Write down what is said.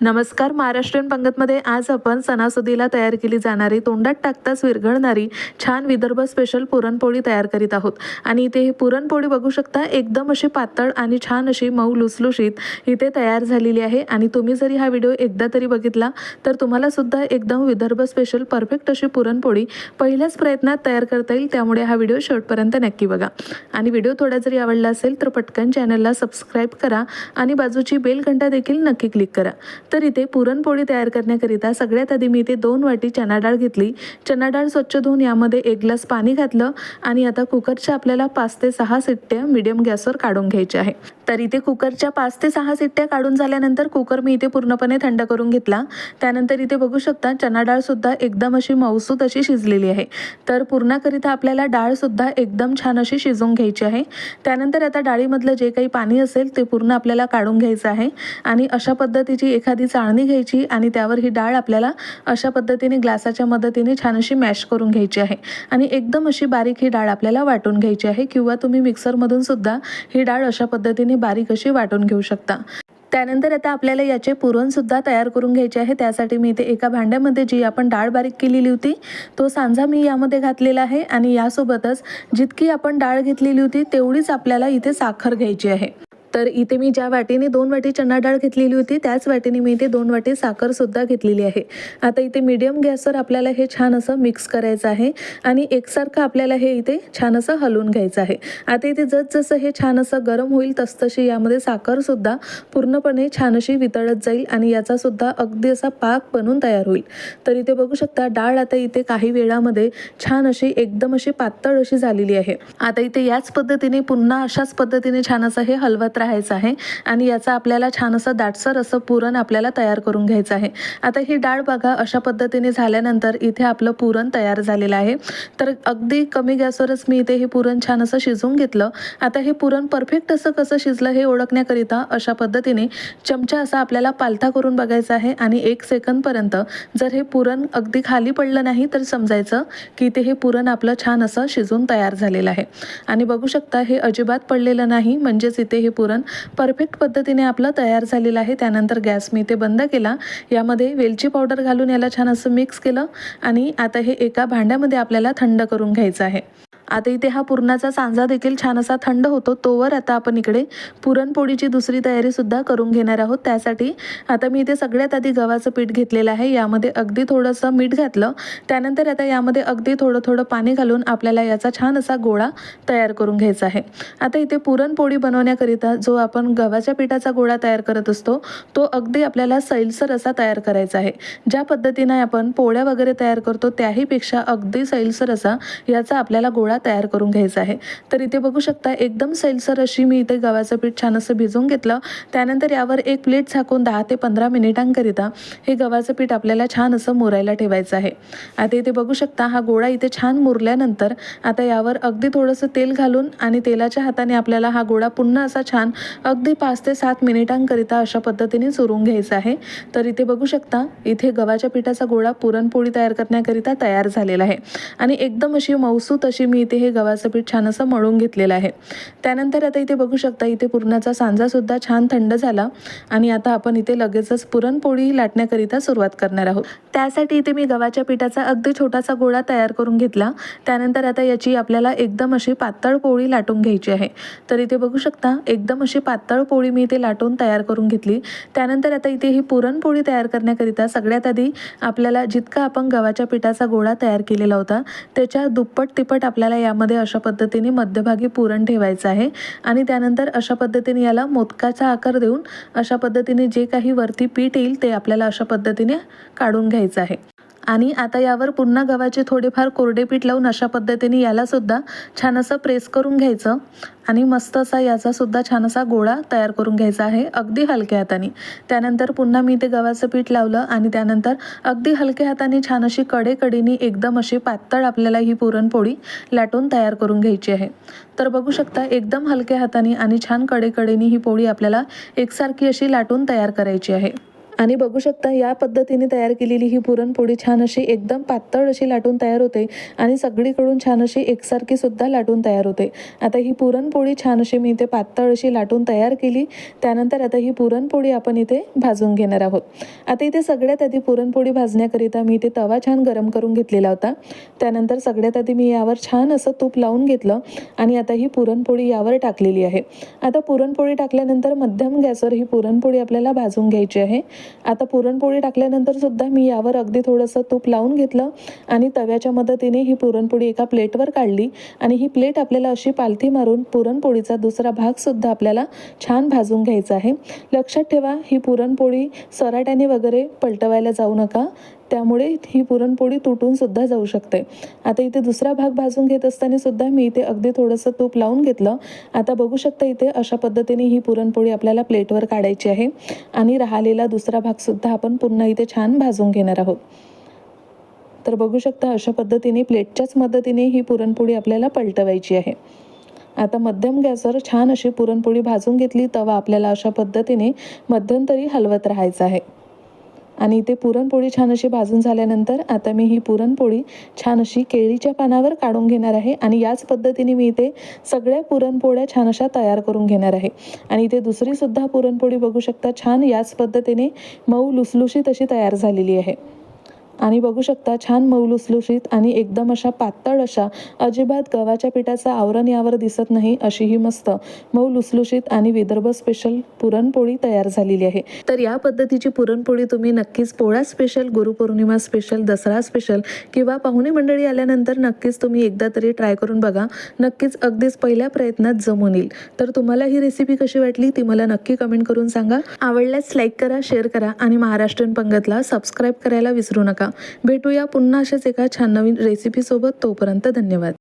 नमस्कार. महाराष्ट्रीयन पंगतमध्ये आज आपण सणासुदीला तयार केली जाणारी, तोंडात टाकताच विरघळणारी छान विदर्भ स्पेशल पुरणपोळी तयार करीत आहोत. आणि इथे ही पुरणपोळी बघू शकता, एकदम अशी पातळ आणि छान अशी मऊ लुसलुशीत इथे तयार झालेली आहे. आणि तुम्ही जरी हा व्हिडिओ एकदा तरी बघितला तर तुम्हाला सुद्धा एकदम विदर्भ स्पेशल परफेक्ट अशी पुरणपोळी पहिल्याच प्रयत्नात तयार करता येईल. त्यामुळे हा व्हिडिओ शेवटपर्यंत नक्की बघा. आणि व्हिडिओ थोडा जरी आवडला असेल तर पटकन चॅनलला सबस्क्राईब करा आणि बाजूची बेल घंटा देखील नक्की क्लिक करा. तर इथे पुरणपोळी तयार करण्याकरिता सगळ्यात आधी मी इथे 2 वाटी चणा डाळ घेतली. चणा डाळ स्वच्छ धुवून यामध्ये 1 ग्लास पाणी घातलं आणि आता कुकरच्या आपल्याला 5 ते 6 शिट्ट्या मीडियम गॅसवर काढून घ्यायच्या आहे. तर इथे कुकरच्या 5 ते 6 शिट्ट्या काढून झाल्यानंतर कुकर मी इथे पूर्णपणे थंड करून घेतला. त्यानंतर इथे बघू शकता चणा डाळ सुद्धा एकदम अशी मऊसूत अशी शिजलेली आहे. तर पुरणाकरिता आपल्याला डाळ सुद्धा एकदम छान अशी शिजवून घ्यायची आहे. त्यानंतर आता डाळीमधलं जे काही पाणी असेल ते पूर्ण आपल्याला काढून घ्यायचं आहे. आणि अशा पद्धतीची एखादी चाळणी घ्यायची आणि त्यावर ही डाळ आपल्याला अशा पद्धतीने ग्लासाच्या मदतीने छान अशी मॅश करून घ्यायची आहे. आणि एकदम अशी बारीक ही डाळ आपल्याला वाटून घ्यायची आहे, किंवा तुम्ही मिक्सरमधून सुद्धा ही डाळ अशा पद्धतीने बारीक अशी वाटून घेऊ शकता. त्यानंतर आता आपल्याला याचे पुरणसुद्धा तयार करून घ्यायचे आहे. त्यासाठी मी इथे एका भांड्यामध्ये जी आपण डाळ बारीक केलेली होती तो सांजा मी यामध्ये घातलेला आहे. आणि यासोबतच जितकी आपण डाळ घेतलेली होती तेवढीच आपल्याला इथे साखर घ्यायची आहे. तर इथे मी ज्या वाटीने 2 वाटी चणा डाळ घेतलेली होती त्याच वाटीने मी इथे 2 वाटी साखरसुद्धा घेतलेली आहे. आता इथे मीडियम गॅसवर आपल्याला हे छान असं मिक्स करायचं आहे आणि एकसारखं आपल्याला हे इथे छान असं हलवून घ्यायचं आहे. आता इथे जसं हे छान असं गरम होईल तसतशी यामध्ये साखरसुद्धा पूर्णपणे छान अशी वितळत जाईल आणि याचासुद्धा अगदी असा पाक बनून तयार होईल. तर इथे बघू शकता डाळ आता इथे काही वेळामध्ये छान अशी एकदम अशी पातळ अशी झालेली आहे. आता इथे याच पद्धतीने पुन्हा अशाच पद्धतीने छान असं हे हलवत राहायचं आहे आणि याचा आपल्याला छान असं दाटसर असं पुरण आपल्याला तयार करून घ्यायचं आहे. आता ही डाळ बघा अशा पद्धतीने झाल्यानंतर इथे आपलं पुरण तयार झालेलं आहे. तर अगदी कमी गॅसवरच मी इथे हे पुरण छान असं शिजवून घेतलं. आता हे पुरण परफेक्ट असं कसं शिजलं हे ओळखण्याकरिता अशा पद्धतीने चमचा असा आपल्याला पालथा करून बघायचा आहे. आणि 1 सेकंदपर्यंत जर हे पुरण अगदी खाली पडलं नाही तर समजायचं की इथे हे पुरण आपलं छान असं शिजून तयार झालेलं आहे. आणि बघू शकता हे अजिबात पडलेलं नाही, म्हणजेच इथे हे पुरण परफेक्ट पद्धतीने आपलं तयार झालेलं आहे. त्यानंतर गॅस मी इथे बंद केला. यामध्ये वेलची पावडर घालून याला छान असं मिक्स केलं आणि आता हे एका भांड्यामध्ये आपल्याला थंड करून घ्यायचं आहे. आता इथे हा पुरणाचा सांजा देखील छान असा थंड होतो तोवर आता आपण इकडे पुरणपोळीची दुसरी तयारी सुद्धा करून घेणार आहोत. त्यासाठी आता मी इथे सगळ्यात आधी गव्हाचं पीठ घेतलेलं आहे. यामध्ये अगदी थोडंसं मीठ घातलं. त्यानंतर आता यामध्ये अगदी थोडं पाणी घालून आपल्याला याचा छान असा गोळा तयार करून घ्यायचा आहे. आता इथे पुरणपोळी बनवण्याकरिता जो आपण गव्हाच्या पिठाचा गोळा तयार करत असतो तो अगदी आपल्याला सैलसर असा तयार करायचा आहे. ज्या पद्धतीने आपण पोळ्या वगैरे तयार करतो त्याहीपेक्षा अगदी सैलसर असा याचा आपल्याला गोळा तयार करून घ्यायचा आहे. तर इथे बघू शकता एकदम सैलसर अशी मी इथे गव्हाचं पीठ छान असं भिजवून घेतलं. त्यानंतर यावर एक प्लेट झाकून 10 ते 15 मिनिटांकरिता हे गव्हाचं पीठ आपल्याला छान असं मुरायला ठेवायचं आहे. आता इथे बघू शकता हा गोळा इथे छान मुरल्यानंतर आता यावर अगदी थोडंसं तेल घालून आणि तेलाच्या हाताने आपल्याला हा गोळा पुन्हा असा छान अगदी 5 ते 7 मिनिटांकरिता अशा पद्धतीने चुरून घ्यायचा आहे. तर इथे बघू शकता इथे गव्हाच्या पिठाचा गोळा पुरणपोळी तयार करण्याकरिता तयार झालेला आहे. आणि एकदम अशी मऊसूत अशी मी इथे हे गव्हाचं पीठ छान असं मळून घेतलेलं आहे. त्यानंतर आता इथे बघू शकता इथे पुरणाचा सांजा सुद्धा छान थंड झाला आणि आता आपण इथे लगेचच पुरणपोळी लाटण्याकरिता सुरुवात करणार आहोत. त्यासाठी इथे मी गव्हाच्या पिठाचा अगदी छोटासा गोळा तयार करून घेतला. त्यानंतर आता याची आपल्याला एकदम अशी पातळ पोळी लाटून घ्यायची आहे. तर इथे बघू शकता एकदम अशी पातळ पोळी मी इथे लाटून तयार करून घेतली. त्यानंतर आता इथे ही पुरणपोळी तयार करण्याकरिता सगळ्यात आधी आपल्याला जितका आपण गव्हाच्या पिठाचा गोळा तयार केलेला होता त्याच्या दुप्पट तिप्पट आपल्याला यामध्ये अशा पद्धतीने मध्यभागी पुरण ठेवायचं आहे. आणि त्यानंतर अशा पद्धतीने याला मोदकाचा आकार देऊन अशा पद्धतीने जे काही वरती पीठ येईल ते आपल्याला अशा पद्धतीने काढून घ्यायचं आहे. आणि आता यावर पुन्हा गव्हाचे थोडेफार कोरडे पीठ लावून अशा पद्धतीने याला सुद्धा छान असं प्रेस करून घ्यायचं आणि मस्त असा याचा सुद्धा छान असा गोळा तयार करून घ्यायचा आहे अगदी हलक्या हाताने. त्यानंतर पुन्हा मी ते गव्हाचं पीठ लावलं आणि त्यानंतर अगदी हलक्या हाताने छान अशी कडेकडेने एकदम अशी पातळ आपल्याला ही पुरणपोळी लाटून तयार करून घ्यायची आहे. तर बघू शकता एकदम हलक्या हाताने आणि छान कडेकडेने ही पोळी आपल्याला एकसारखी अशी लाटून तयार करायची आहे. आणि बघू शकता या पद्धतीने तयार केलेली ही पुरणपोळी छान अशी एकदम पातळ अशी लाटून तयार होते आणि सगळीकडून छान अशी एकसारखी सुद्धा लाटून तयार होते। आता ही पुरणपोळी छान अशी मी इथे पातळ अशी लाटून तयार केली। त्यानंतर आता ही पुरणपोळी आपण इथे भाजून घेणार आहोत। आता इथे सगळ्यात आधी पुरणपोळी भाजण्याकरिता मी इथे तवा छान गरम करून घेतलेला होता। त्यानंतर सगळ्यात आधी मी यावर छान असं तूप लावून घेतलं आणि आता ही पुरणपोळी यावर टाकलेली आहे। आता पुरणपोळी टाकल्यानंतर मध्यम गॅसवर ही पुरणपोळी आपल्याला भाजून घ्यायची आहे। आता पुरणपोळी टाकल्यानंतर सुद्धा मी यावर अगदी थोडंसं तूप लावून घेतलं आणि तव्याच्या मदतीने ही पुरणपोळी एका प्लेटवर काढली आणि ही प्लेट आपल्याला अशी पालथी मारून पुरणपोळीचा दुसरा भाग सुद्धा आपल्याला छान भाजून घ्यायचा आहे। लक्षात ठेवा ही पुरणपोळी सराट्याने वगैरे पलटवायला जाऊ नका, त्यामुळे ही पुरणपोळी तुटून सुद्धा जाऊ शकते। आता इथे दुसरा भाग भाजून घेत असताना सुद्धा मी इथे अगदी थोडंसं तूप लावून घेतलं। आता बघू शकता इथे अशा पद्धतीने ही पुरणपोळी आपल्याला प्लेटवर काढायची आहे आणि राहिलेला दुसरा भाग सुद्धा आपण पुन्हा इथे छान भाजून घेणार आहोत। तर बघू शकता अशा पद्धतीने प्लेटच्याच मदतीने ही पुरणपोळी आपल्याला पलटवायची आहे। आता मध्यम गॅसवर छान अशी पुरणपोळी भाजून घेतली। तवा आपल्याला अशा पद्धतीने मध्यंतरी हलवत राहायचं आहे आणि इथे पुरणपोळी छान अशी भाजून झाल्यानंतर आता मी ही पुरणपोळी छान अशी केळीच्या पानावर काढून घेणार आहे आणि याच पद्धतीने मी इथे सगळ्या पुरणपोळ्या छान अशा तयार करून घेणार आहे। आणि इथे दुसरी सुद्धा पुरणपोळी बघू शकता छान याच पद्धतीने मऊ लुसलुशीत अशी तयार झालेली आहे आणि बघू शकता छान मऊ लुसलुशीत आणि एकदम अशा पातळ अशा अजिबात गव्हाच्या पिठाचं आवरण यावर दिसत नाही अशी ही मस्त मऊ लुसलुशीत आणि विदर्भ स्पेशल पुरणपोळी तयार झालेली आहे। तर या पद्धतीची पुरणपोळी तुम्ही नक्कीच Pola special, Guru Purnima special, Dussehra special किंवा पाहुणे मंडळी आल्यानंतर नक्कीच तुम्ही एकदा तरी ट्राय करून बघा। नक्कीच अगदीच पहिल्या प्रयत्नात जमून येईल। तर तुम्हाला ही रेसिपी कशी वाटली ती मला नक्की कमेंट करून सांगा। आवडल्यास लाईक करा, शेअर करा आणि महाराष्ट्रीयन पंगतला सबस्क्राईब करायला विसरू नका। भेटूया पुन्हा अशाच एका छान नवीन रेसिपी सोबत। तोपर्यंत धन्यवाद।